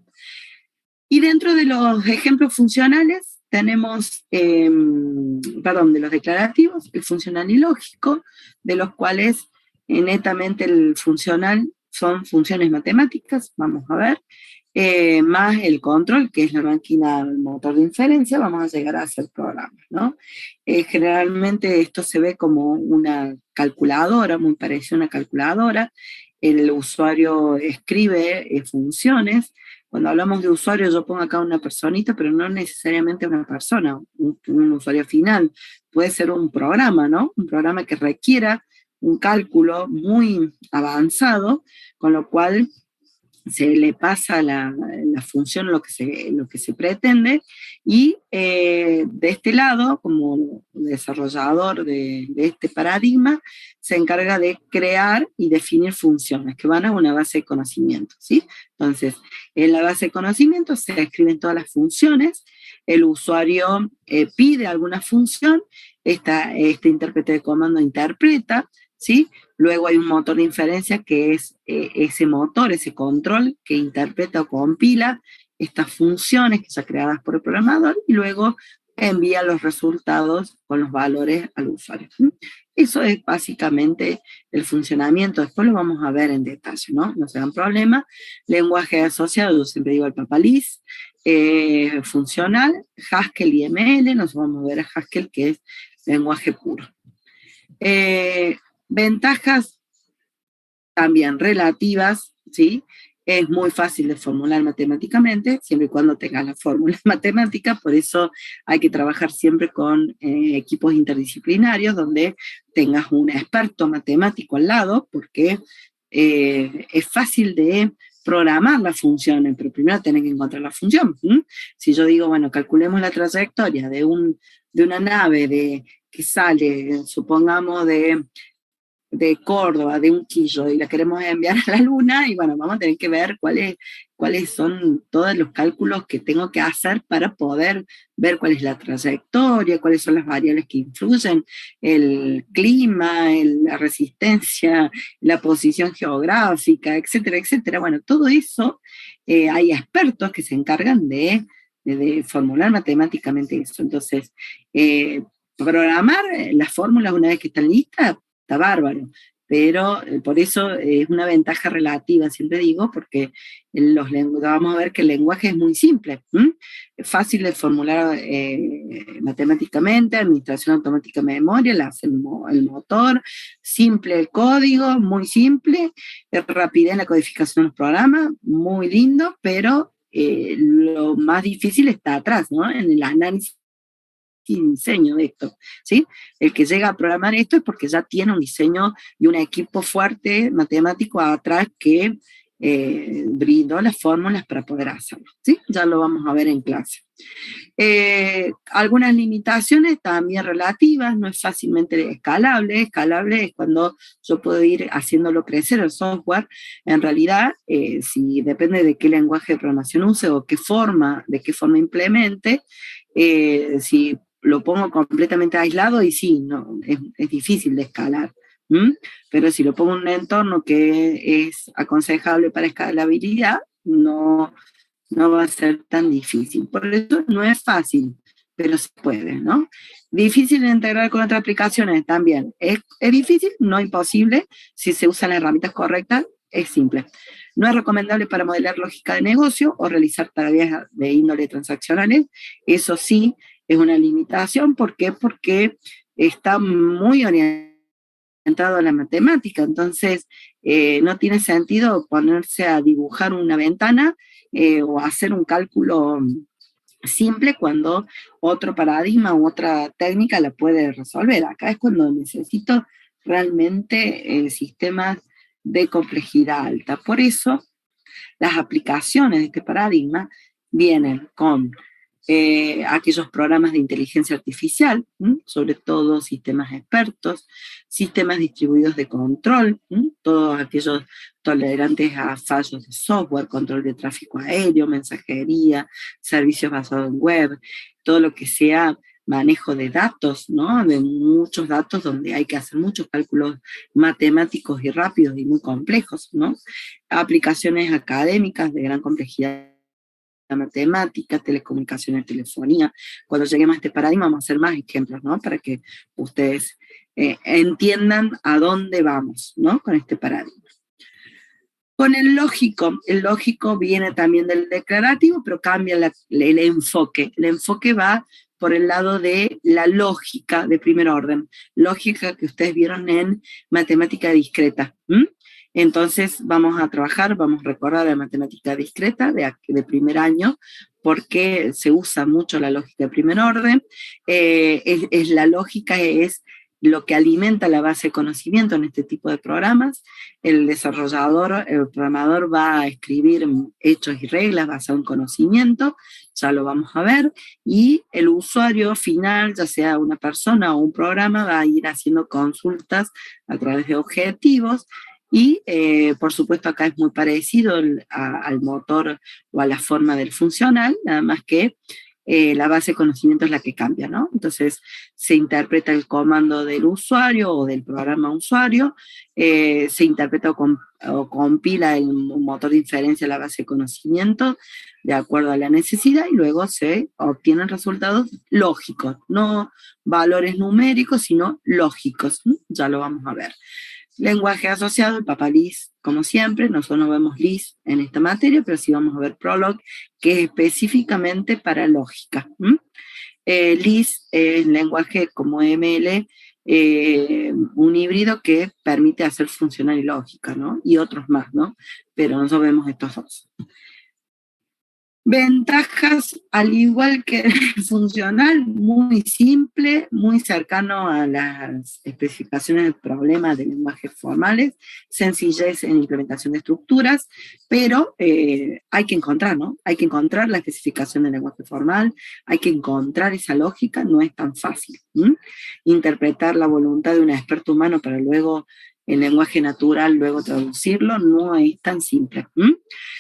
Y dentro de los ejemplos funcionales tenemos, de los declarativos, el funcional y lógico, de los cuales netamente el funcional son funciones matemáticas, vamos a ver, más el control, que es la máquina, el motor de inferencia, vamos a llegar a hacer programas, ¿no? Generalmente esto se ve como una calculadora, muy parecida a una calculadora. El usuario escribe funciones. Cuando hablamos de usuario, yo pongo acá una personita, pero no necesariamente una persona, un usuario final. Puede ser un programa, ¿no? Un programa que requiera un cálculo muy avanzado, con lo cual se le pasa la función lo que se pretende, y de este lado, como desarrollador de este paradigma, se encarga de crear y definir funciones que van a una base de conocimiento, ¿sí? Entonces, en la base de conocimiento se escriben todas las funciones, el usuario pide alguna función, este intérprete de comando interpreta, ¿sí? Luego hay un motor de inferencia que es ese motor, ese control que interpreta o compila estas funciones que son creadas por el programador y luego envía los resultados con los valores al usuario. Eso es básicamente el funcionamiento. Después lo vamos a ver en detalle, ¿no? No se dan problemas. Lenguaje asociado, yo siempre digo el papalis, funcional, Haskell y ML, nos vamos a ver a Haskell, que es lenguaje puro. Ventajas también relativas, ¿sí? Es muy fácil de formular matemáticamente, siempre y cuando tengas las fórmulas matemáticas, por eso hay que trabajar siempre con equipos interdisciplinarios, donde tengas un experto matemático al lado, porque es fácil de programar las funciones, pero primero tenés que encontrar la función. Si yo digo, bueno, calculemos la trayectoria de una nave que sale, supongamos, de Córdoba, de un quillo, y la queremos enviar a la Luna, y bueno, vamos a tener que ver cuáles son todos los cálculos que tengo que hacer para poder ver cuál es la trayectoria, cuáles son las variables que influyen, el clima, la resistencia, la posición geográfica, etcétera, etcétera. Bueno, todo eso, hay expertos que se encargan de formular matemáticamente eso. Entonces, programar las fórmulas una vez que están listas, está bárbaro, pero por eso es una ventaja relativa, siempre digo, porque vamos a ver que el lenguaje es muy simple, es fácil de formular matemáticamente, administración automática de memoria, la hace el motor, simple el código, muy simple, rapidez en la codificación de los programas, muy lindo, pero lo más difícil está atrás, ¿no? En el análisis y diseño de esto, ¿sí? El que llega a programar esto es porque ya tiene un diseño y un equipo fuerte matemático atrás que brindó las fórmulas para poder hacerlo, ¿sí? Ya lo vamos a ver en clase. Algunas limitaciones también relativas, no es fácilmente escalable. Escalable es cuando yo puedo ir haciéndolo crecer el software. En realidad, si depende de qué lenguaje de programación use o de qué forma implemente, si lo pongo completamente aislado, y sí, no, es difícil de escalar. Pero si lo pongo en un entorno que es aconsejable para escalabilidad, no va a ser tan difícil. Por eso no es fácil, pero se puede, ¿no? Difícil de integrar con otras aplicaciones también. Es difícil, no imposible, si se usan las herramientas correctas, es simple. No es recomendable para modelar lógica de negocio o realizar tareas de índole transaccionales. Eso sí, es una limitación. ¿Por qué? Porque está muy orientado a la matemática, entonces no tiene sentido ponerse a dibujar una ventana o hacer un cálculo simple cuando otro paradigma u otra técnica la puede resolver. Acá es cuando necesito realmente sistemas de complejidad alta. Por eso las aplicaciones de este paradigma vienen con aquellos programas de inteligencia artificial, sobre todo sistemas expertos, sistemas distribuidos de control, todos aquellos tolerantes a fallos de software, control de tráfico aéreo, mensajería, servicios basados en web, todo lo que sea manejo de datos, ¿no? De muchos datos donde hay que hacer muchos cálculos matemáticos y rápidos y muy complejos, ¿no? Aplicaciones académicas de gran complejidad, matemática, telecomunicaciones, telefonía. Cuando lleguemos a este paradigma vamos a hacer más ejemplos, ¿no? Para que ustedes entiendan a dónde vamos, ¿no? Con este paradigma. Con el lógico viene también del declarativo, pero cambia el enfoque. El enfoque va por el lado de la lógica de primer orden, lógica que ustedes vieron en matemática discreta. Entonces vamos a trabajar, vamos a recordar la matemática discreta de primer año, porque se usa mucho la lógica de primer orden. La lógica es lo que alimenta la base de conocimiento en este tipo de programas. El desarrollador, el programador va a escribir hechos y reglas basados en conocimiento, ya lo vamos a ver, y el usuario final, ya sea una persona o un programa, va a ir haciendo consultas a través de objetivos, y por supuesto acá es muy parecido al motor o a la forma del funcional, nada más que la base de conocimiento es la que cambia, ¿no? Entonces se interpreta el comando del usuario o del programa usuario, se interpreta o compila el motor de inferencia a la base de conocimiento de acuerdo a la necesidad, y luego se obtienen resultados lógicos, no valores numéricos, sino lógicos, ¿no? Ya lo vamos a ver. Lenguaje asociado, el papá Lisp, como siempre, nosotros no vemos Lisp en esta materia, pero sí vamos a ver Prolog, que es específicamente para lógica. Lisp es lenguaje como ML, un híbrido que permite hacer funcional y lógica, ¿no? Y otros más, ¿no? Pero nosotros vemos estos dos. Ventajas, al igual que funcional, muy simple, muy cercano a las especificaciones del problema de lenguajes formales, sencillez en implementación de estructuras, pero hay que encontrar, ¿no? Hay que encontrar la especificación del lenguaje formal, hay que encontrar esa lógica, no es tan fácil. Interpretar la voluntad de un experto humano para luego en lenguaje natural, luego traducirlo, no es tan simple.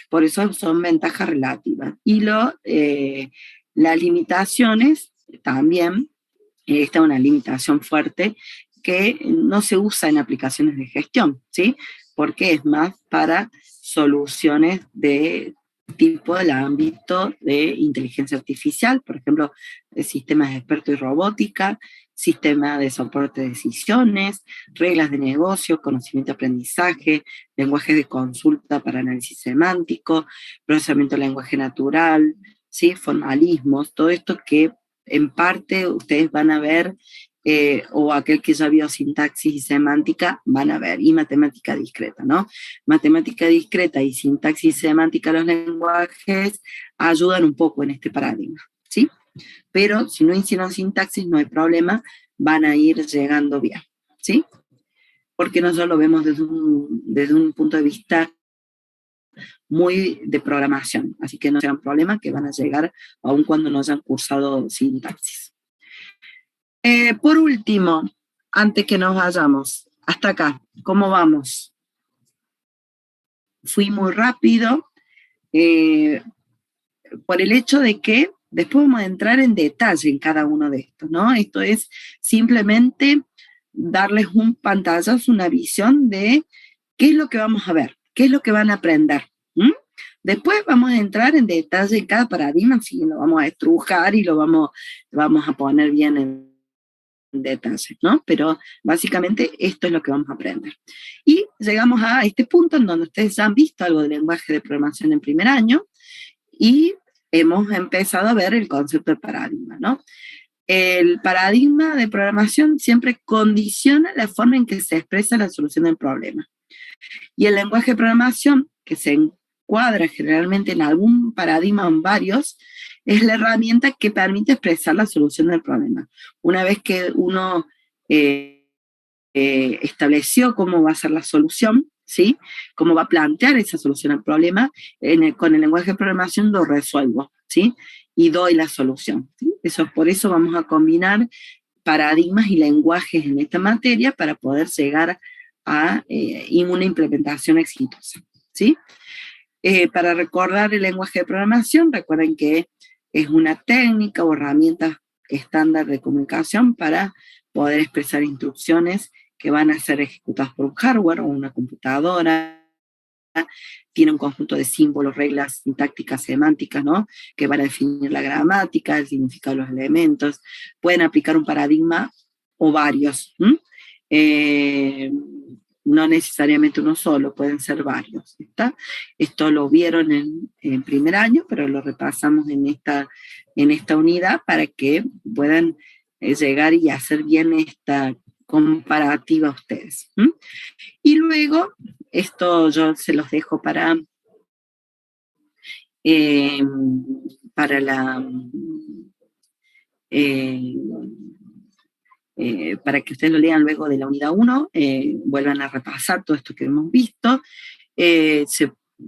Por eso son ventajas relativas. Y las limitaciones también, esta es una limitación fuerte, que no se usa en aplicaciones de gestión, ¿sí? Porque es más para soluciones de tipo del ámbito de inteligencia artificial, por ejemplo, sistemas de experto y robótica, sistema de soporte de decisiones, reglas de negocio, conocimiento de aprendizaje, lenguaje de consulta para análisis semántico, procesamiento de lenguaje natural, ¿sí? Formalismos, todo esto que en parte ustedes van a ver, o aquel que ya vio sintaxis y semántica van a ver, y matemática discreta, ¿no? Matemática discreta y sintaxis y semántica de los lenguajes ayudan un poco en este paradigma, ¿sí? Pero si no hicieron sintaxis no hay problema, van a ir llegando bien, ¿sí? Porque nosotros lo vemos desde un punto de vista muy de programación, así que no será un problema que van a llegar aun cuando no hayan cursado sintaxis. Por último, antes que nos vayamos, hasta acá, ¿cómo vamos? Fui muy rápido, por el hecho de que después vamos a entrar en detalle en cada uno de estos, ¿no? Esto es simplemente darles un pantallazo, una visión de qué es lo que vamos a ver, qué es lo que van a aprender. Después vamos a entrar en detalle en cada paradigma, sí, lo vamos a estrujar y lo vamos a poner bien en detalle, ¿no? Pero básicamente esto es lo que vamos a aprender. Y llegamos a este punto en donde ustedes ya han visto algo de lenguaje de programación en primer año y hemos empezado a ver el concepto de paradigma, ¿no? El paradigma de programación siempre condiciona la forma en que se expresa la solución del problema. Y el lenguaje de programación, que se encuadra generalmente en algún paradigma o en varios, es la herramienta que permite expresar la solución del problema. Una vez que uno estableció cómo va a ser la solución, ¿sí? Cómo va a plantear esa solución al problema, con el lenguaje de programación lo resuelvo, ¿sí? Y doy la solución, ¿sí? Por eso vamos a combinar paradigmas y lenguajes en esta materia para poder llegar a una implementación exitosa, ¿sí? Para recordar el lenguaje de programación, recuerden que es una técnica o herramienta estándar de comunicación para poder expresar instrucciones que van a ser ejecutadas por un hardware o una computadora. Tiene un conjunto de símbolos, reglas sintácticas, semánticas, ¿no? Que van a definir la gramática, el significado de los elementos. Pueden aplicar un paradigma o varios. no necesariamente uno solo, pueden ser varios, ¿está? Esto lo vieron en primer año, pero lo repasamos en esta unidad para que puedan llegar y hacer bien esta comparativa a ustedes. Y luego, esto yo se los dejo eh, para eh, para que ustedes lo lean luego de la unidad 1, vuelvan a repasar todo esto que hemos visto,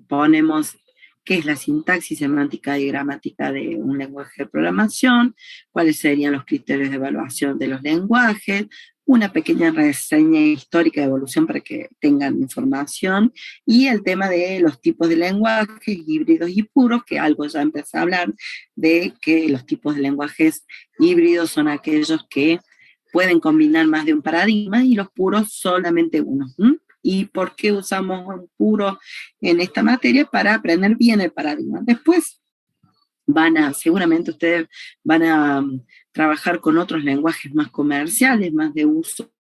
ponemos qué es la sintaxis semántica y gramática de un lenguaje de programación, cuáles serían los criterios de evaluación de los lenguajes, una pequeña reseña histórica de evolución para que tengan información, y el tema de los tipos de lenguajes híbridos y puros, que algo ya empecé a hablar, de que los tipos de lenguajes híbridos son aquellos que pueden combinar más de un paradigma y los puros solamente uno. ¿Y por qué usamos un puro en esta materia? Para aprender bien el paradigma. Después seguramente ustedes van a trabajar con otros lenguajes más comerciales, más de uso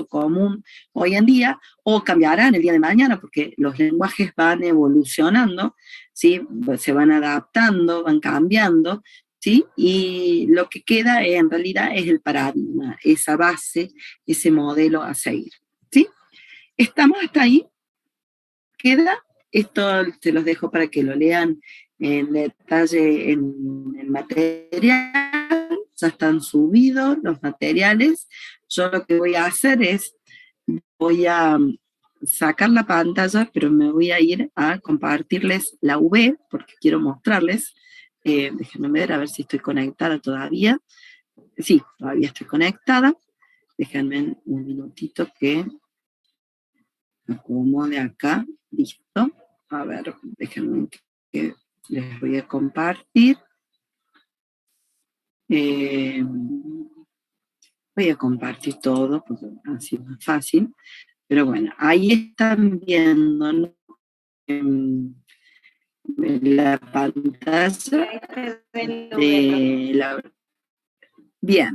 común hoy en día, o cambiarán el día de mañana, porque los lenguajes van evolucionando, ¿sí? Se van adaptando, van cambiando, ¿sí? Y lo que queda en realidad es el paradigma, esa base, ese modelo a seguir, ¿sí? ¿Estamos hasta ahí? ¿Queda? Esto se los dejo para que lo lean en detalle en el material, ya están subidos los materiales. Yo lo que voy a hacer es, voy a sacar la pantalla, pero me voy a ir a compartirles la V, porque quiero mostrarles. Déjenme ver a ver si estoy conectada todavía. Sí, todavía estoy conectada. Déjenme un minutito que me acomode acá. Listo. A ver, déjenme que les voy a compartir. Voy a compartir todo, porque así es más fácil. Pero bueno, ahí están viendo, ¿no? La pantalla de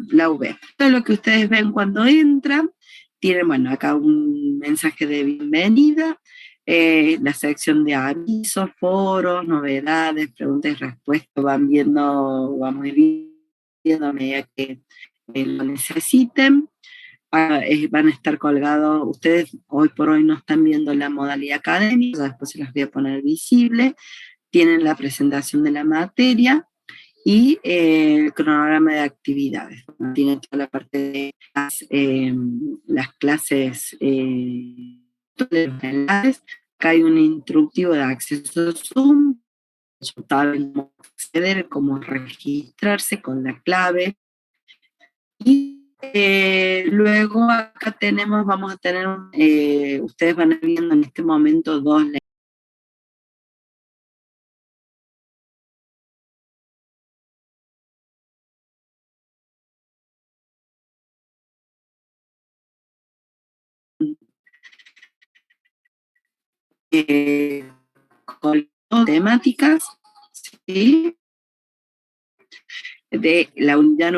la V. Todo lo que ustedes ven cuando entran, tienen, bueno, acá un mensaje de bienvenida, la sección de avisos, foros, novedades, preguntas y respuestas, vamos viendo a medida que lo necesiten. Van a estar colgados, ustedes hoy por hoy no están viendo la modalidad académica, después se las voy a poner visible, tienen la presentación de la materia y el cronograma de actividades. Tienen toda la parte de las clases, de los enlaces. Acá hay un instructivo de acceso a Zoom, saben cómo acceder, cómo registrarse con la clave. Y luego acá vamos a tener, ustedes van a ir viendo en este momento dos con temáticas, ¿sí? De la unidad,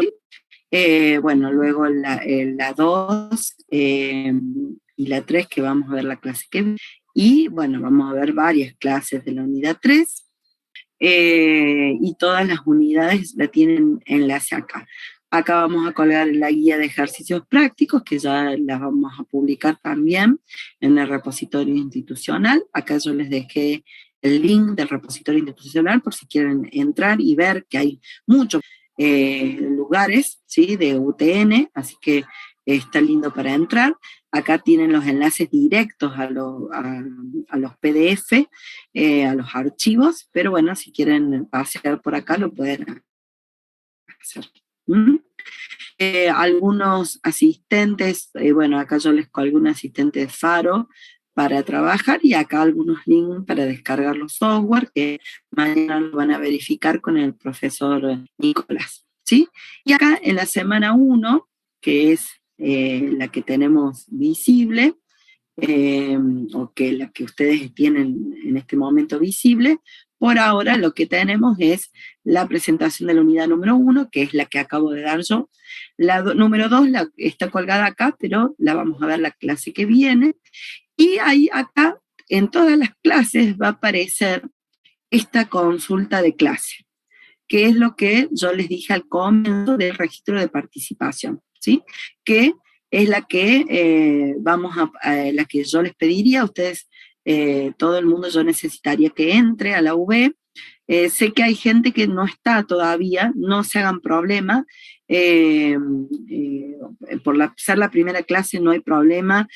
bueno, luego la 2 y la 3, que vamos a ver la clase que viene, y bueno, vamos a ver varias clases de la unidad 3, y todas las unidades la tienen enlace acá. Acá vamos a colgar la guía de ejercicios prácticos, que ya las vamos a publicar también en el repositorio institucional. Acá yo les dejé el link del repositorio institucional por si quieren entrar y ver que hay muchos lugares, ¿sí? De UTN, así que está lindo para entrar. Acá tienen los enlaces directos a los PDF, a los archivos, pero bueno, si quieren pasear por acá lo pueden hacer. Algunos asistentes, bueno, acá yo les colgo un asistente de Faro para trabajar, y acá algunos links para descargar los software, que mañana lo van a verificar con el profesor Nicolás, ¿sí? Y acá en la semana 1, que es la que tenemos visible, o que la que ustedes tienen en este momento visible, por ahora lo que tenemos es la presentación de la unidad número 1, que es la que acabo de dar yo. La número 2 está colgada acá, pero la vamos a ver la clase que viene. Y ahí acá, en todas las clases, va a aparecer esta consulta de clase, que es lo que yo les dije al comienzo del registro de participación, ¿sí? Que es la que la que yo les pediría a ustedes, todo el mundo yo necesitaría que entre a la UB. Sé que hay gente que no está todavía, no se hagan problema, ser la primera clase no hay problema,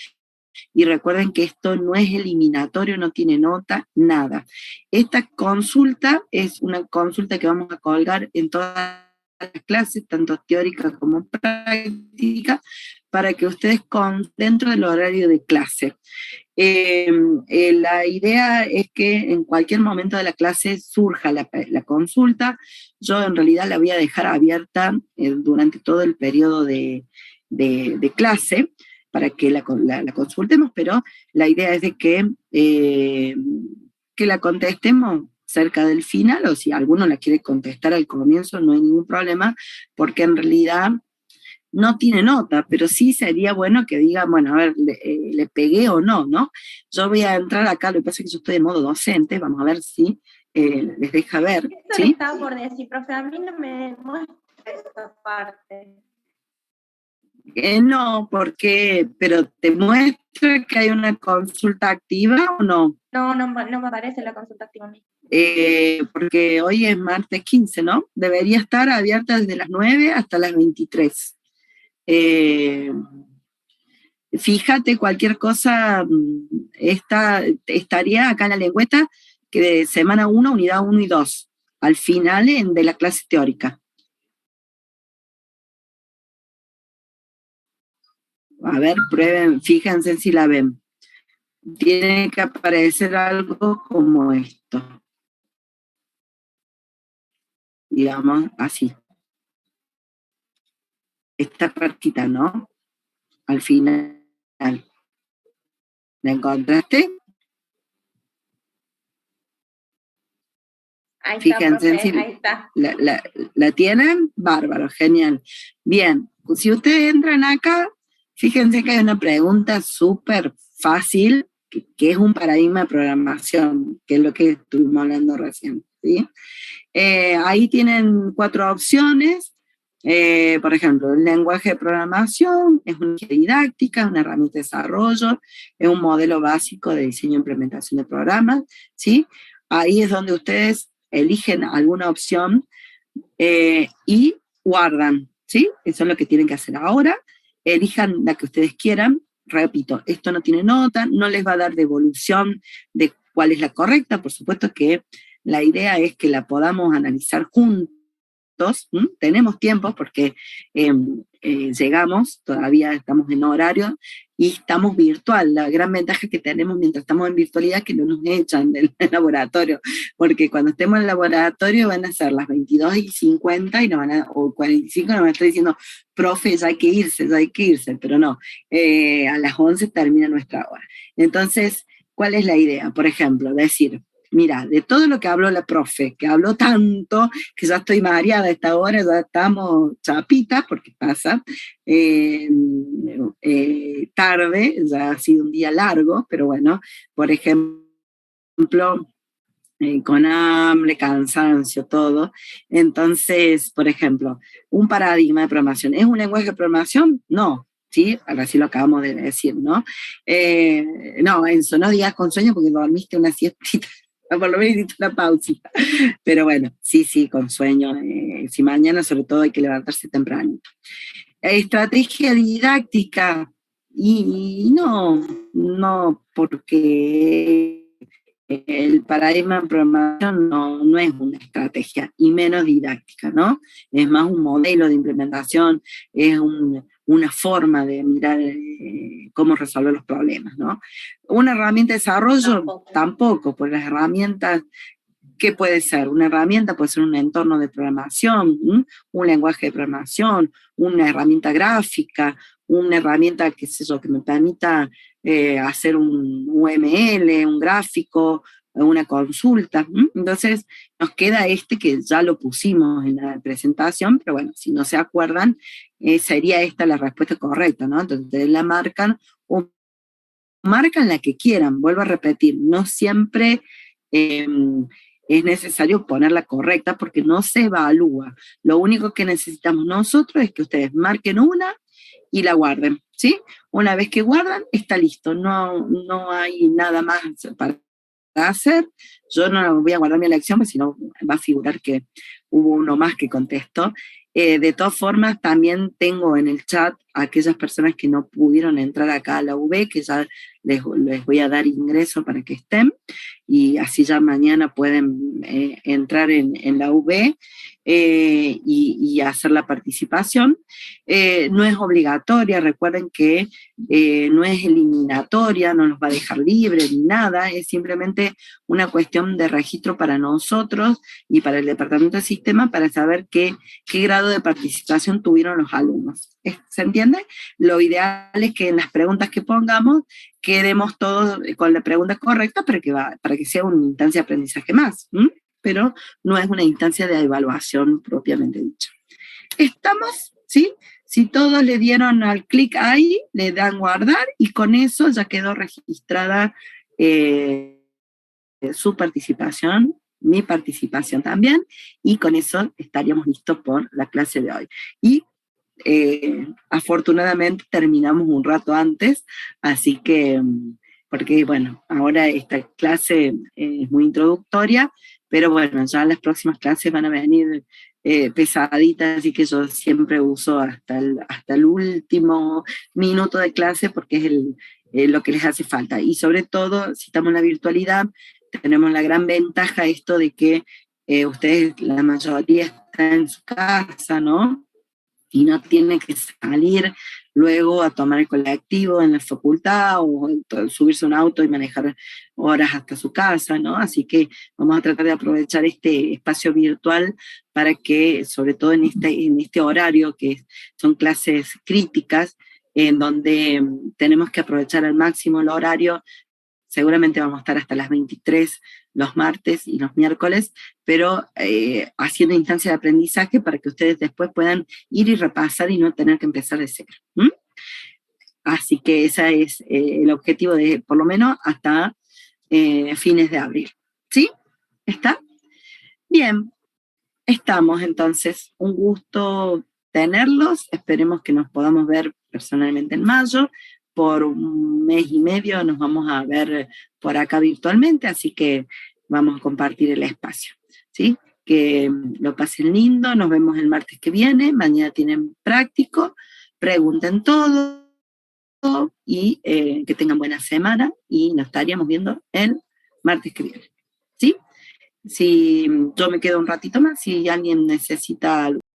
y recuerden que esto no es eliminatorio, no tiene nota, nada. Esta consulta es una consulta que vamos a colgar en todas las clases, tanto teórica como práctica, para que ustedes dentro del horario de clase. La idea es que en cualquier momento de la clase surja la consulta. Yo en realidad la voy a dejar abierta durante todo el periodo de clase, para que la consultemos, pero la idea es de que la contestemos cerca del final, o si alguno la quiere contestar al comienzo, no hay ningún problema, porque en realidad no tiene nota, pero sí sería bueno que digan, bueno, a ver, le pegué o no, ¿no? Yo voy a entrar acá, lo que pasa es que yo estoy de modo docente, vamos a ver si les deja ver. Eso ¿sí? le estaba por decir, profe, a mí no me muestra esa parte. No, pero te muestra que hay una consulta activa o no. No me aparece la consulta activa a mí. Porque hoy es martes 15, ¿no? Debería estar abierta desde las 9 hasta las 23. Fíjate, cualquier cosa estaría acá en la lengüeta que de semana 1, unidad 1 y 2, al final de la clase teórica. A ver, prueben, fíjense si la ven. Tiene que aparecer algo como esto. Digamos así. Esta partita, ¿no? Al final. ¿La encontraste? Ahí Fíjense, está, profe, ahí está. ¿La tienen? Bárbaro, genial. Bien, si ustedes entran acá, fíjense que hay una pregunta súper fácil, que es un paradigma de programación, que es lo que estuvimos hablando recién, ¿sí? Ahí tienen 4 opciones. Por ejemplo, el lenguaje de programación es una guía didáctica, es una herramienta de desarrollo, es un modelo básico de diseño e implementación de programas, ¿sí? Ahí es donde ustedes eligen alguna opción y guardan, ¿sí? Eso es lo que tienen que hacer ahora. Elijan la que ustedes quieran. Repito, esto no tiene nota, no les va a dar devolución de cuál es la correcta. Por supuesto que la idea es que la podamos analizar juntos. Tenemos tiempo porque llegamos, todavía estamos en horario y estamos virtual. La gran ventaja que tenemos mientras estamos en virtualidad es que no nos echan del laboratorio, porque cuando estemos en el laboratorio van a ser las 22:50 y o 45 nos van a estar diciendo, profe, ya hay que irse, pero no, a las 11 termina nuestra hora. Entonces, ¿cuál es la idea? Por ejemplo, decir, mira, de todo lo que habló la profe, que habló tanto, que ya estoy mareada a esta hora, ya estamos chapitas, porque pasa tarde, ya ha sido un día largo, pero bueno, por ejemplo, con hambre, cansancio, todo. Entonces, por ejemplo, un paradigma de programación. ¿Es un lenguaje de programación? No. ¿Sí? Ahora sí lo acabamos de decir, ¿no? No, Enzo, no digas con sueño porque dormiste una siestita. Por lo menos hiciste una pausita. Pero bueno, sí, con sueño. Si mañana sobre todo hay que levantarse temprano. Estrategia didáctica. Y no, porque el paradigma de programación no es una estrategia, y menos didáctica, ¿no? Es más un modelo de implementación, es una forma de mirar cómo resolver los problemas, ¿no? Una herramienta de desarrollo, tampoco, pues las herramientas, ¿qué puede ser? Una herramienta puede ser un entorno de programación, un lenguaje de programación, una herramienta gráfica, una herramienta, qué sé yo, que me permita hacer un UML, un gráfico, una consulta. Entonces nos queda que ya lo pusimos en la presentación, pero bueno, si no se acuerdan, sería esta la respuesta correcta, ¿no? Entonces la marcan o marcan la que quieran, vuelvo a repetir, no siempre es necesario ponerla correcta porque no se evalúa. Lo único que necesitamos nosotros es que ustedes marquen una y la guarden, ¿sí? Una vez que guardan, está listo, no hay nada más para hacer. Yo no voy a guardar mi elección, porque si no va a figurar que hubo uno más que contestó. De todas formas, también tengo en el chat a aquellas personas que no pudieron entrar acá a la UB, que ya les voy a dar ingreso para que estén, y así ya mañana pueden entrar en la UB y hacer la participación. No es obligatoria, recuerden que no es eliminatoria, no nos va a dejar libre ni nada, es simplemente una cuestión de registro para nosotros y para el Departamento de Sistema para saber qué grado de participación tuvieron los alumnos. ¿Se entiende? Lo ideal es que en las preguntas que pongamos quedemos todos con la pregunta correcta para que sea una instancia de aprendizaje más, pero no es una instancia de evaluación propiamente dicha. ¿Estamos? ¿Sí? Si todos le dieron al clic ahí, le dan guardar y con eso ya quedó registrada su participación, mi participación también, y con eso estaríamos listos por la clase de hoy. Y afortunadamente terminamos un rato antes, así que, porque bueno, ahora esta clase es muy introductoria, pero bueno, ya las próximas clases van a venir pesaditas, así que yo siempre uso hasta el último minuto de clase porque es lo que les hace falta. Y sobre todo, si estamos en la virtualidad, tenemos la gran ventaja esto de que ustedes, la mayoría está en su casa, ¿no? Y no tienen que salir luego a tomar el colectivo en la facultad o subirse a un auto y manejar horas hasta su casa, ¿no? Así que vamos a tratar de aprovechar este espacio virtual para que, sobre todo en este horario, que son clases críticas, en donde tenemos que aprovechar al máximo el horario. Seguramente vamos a estar hasta las 23 los martes y los miércoles, pero haciendo instancia de aprendizaje para que ustedes después puedan ir y repasar y no tener que empezar de cero. Así que ese es el objetivo de, por lo menos, hasta fines de abril. ¿Sí? ¿Está? Bien, estamos entonces. Un gusto tenerlos. Esperemos que nos podamos ver personalmente en mayo. Por un mes y medio nos vamos a ver por acá virtualmente, así que vamos a compartir el espacio, ¿sí? Que lo pasen lindo, nos vemos el martes que viene, mañana tienen práctico, pregunten todo y que tengan buena semana y nos estaríamos viendo el martes que viene, ¿sí? Si yo me quedo un ratito más, si alguien necesita algo.